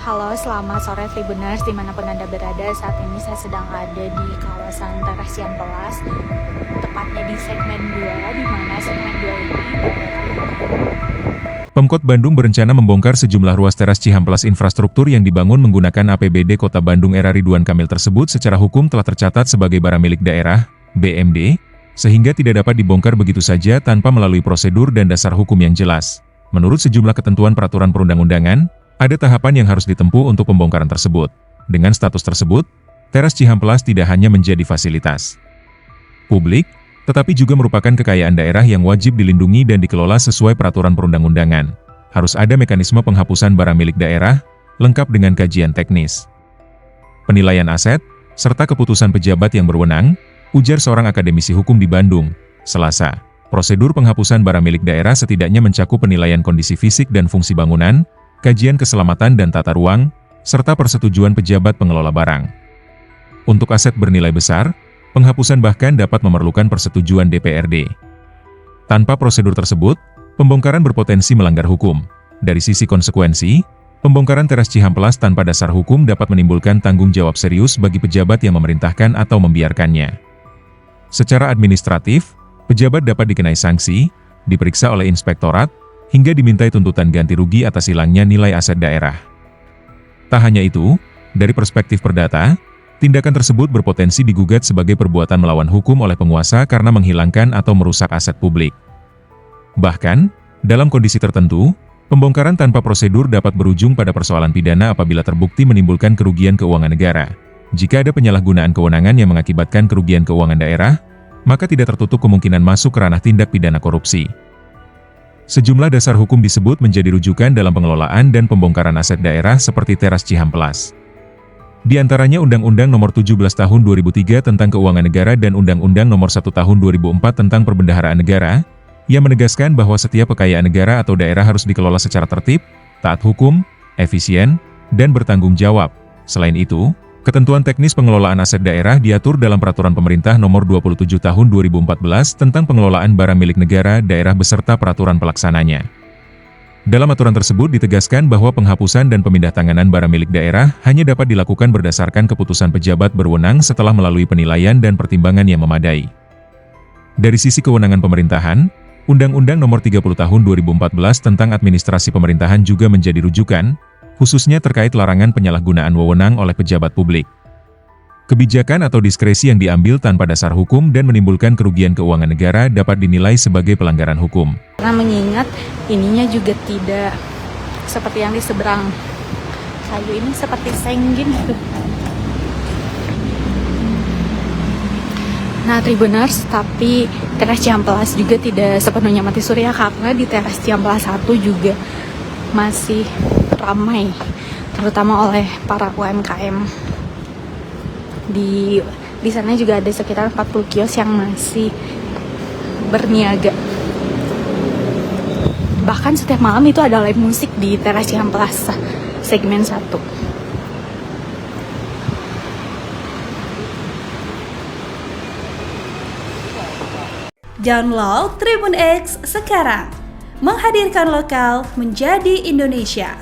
Halo, selamat sore Tribuners dimanapun Anda berada. Saat ini saya sedang ada di kawasan Teras Cihampelas, tepatnya di segmen 2, di mana segmen 2 ini Pemkot Bandung berencana membongkar sejumlah ruas teras Cihampelas. Infrastruktur yang dibangun menggunakan APBD Kota Bandung era Ridwan Kamil tersebut secara hukum telah tercatat sebagai barang milik daerah, BMD, sehingga tidak dapat dibongkar begitu saja tanpa melalui prosedur dan dasar hukum yang jelas. Menurut sejumlah ketentuan peraturan perundang-undangan, ada tahapan yang harus ditempuh untuk pembongkaran tersebut. Dengan status tersebut, teras Cihampelas tidak hanya menjadi fasilitas publik, tetapi juga merupakan kekayaan daerah yang wajib dilindungi dan dikelola sesuai peraturan perundang-undangan. Harus ada mekanisme penghapusan barang milik daerah, lengkap dengan kajian teknis, penilaian aset, serta keputusan pejabat yang berwenang, ujar seorang akademisi hukum di Bandung, Selasa. Prosedur penghapusan barang milik daerah setidaknya mencakup penilaian kondisi fisik dan fungsi bangunan, kajian keselamatan dan tata ruang, serta persetujuan pejabat pengelola barang. Untuk aset bernilai besar, penghapusan bahkan dapat memerlukan persetujuan DPRD. Tanpa prosedur tersebut, pembongkaran berpotensi melanggar hukum. Dari sisi konsekuensi, pembongkaran teras Cihampelas tanpa dasar hukum dapat menimbulkan tanggung jawab serius bagi pejabat yang memerintahkan atau membiarkannya. Secara administratif, pejabat dapat dikenai sanksi, diperiksa oleh inspektorat, hingga dimintai tuntutan ganti rugi atas hilangnya nilai aset daerah. Tak hanya itu, dari perspektif perdata, tindakan tersebut berpotensi digugat sebagai perbuatan melawan hukum oleh penguasa karena menghilangkan atau merusak aset publik. Bahkan, dalam kondisi tertentu, pembongkaran tanpa prosedur dapat berujung pada persoalan pidana apabila terbukti menimbulkan kerugian keuangan negara. Jika ada penyalahgunaan kewenangan yang mengakibatkan kerugian keuangan daerah, maka tidak tertutup kemungkinan masuk ke ranah tindak pidana korupsi. Sejumlah dasar hukum disebut menjadi rujukan dalam pengelolaan dan pembongkaran aset daerah seperti teras Cihampelas. Di antaranya Undang-Undang Nomor 17 Tahun 2003 tentang Keuangan Negara dan Undang-Undang Nomor 1 Tahun 2004 tentang Perbendaharaan Negara, yang menegaskan bahwa setiap kekayaan negara atau daerah harus dikelola secara tertib, taat hukum, efisien, dan bertanggung jawab. Selain itu, ketentuan teknis pengelolaan aset daerah diatur dalam Peraturan Pemerintah Nomor 27 Tahun 2014 tentang Pengelolaan Barang Milik Negara, Daerah beserta peraturan pelaksananya. Dalam aturan tersebut ditegaskan bahwa penghapusan dan pemindahtanganan barang milik daerah hanya dapat dilakukan berdasarkan keputusan pejabat berwenang setelah melalui penilaian dan pertimbangan yang memadai. Dari sisi kewenangan pemerintahan, Undang-Undang Nomor 30 Tahun 2014 tentang Administrasi Pemerintahan juga menjadi rujukan, khususnya terkait larangan penyalahgunaan wewenang oleh pejabat publik. Kebijakan atau diskresi yang diambil tanpa dasar hukum dan menimbulkan kerugian keuangan negara dapat dinilai sebagai pelanggaran hukum. karena mengingat ininya juga tidak seperti yang di seberang kayu ini, seperti senggin gitu. Nah Tribuners, tapi teras Cihampelas juga tidak sepenuhnya mati suri ya, karena di teras Cihampelas 1 juga masih ramai, terutama oleh para UMKM. Di sana juga ada sekitar 40 kios yang masih berniaga. Bahkan setiap malam itu ada live musik di teras Cihampelas segmen 1. Download Tribun X sekarang, menghadirkan lokal menjadi Indonesia.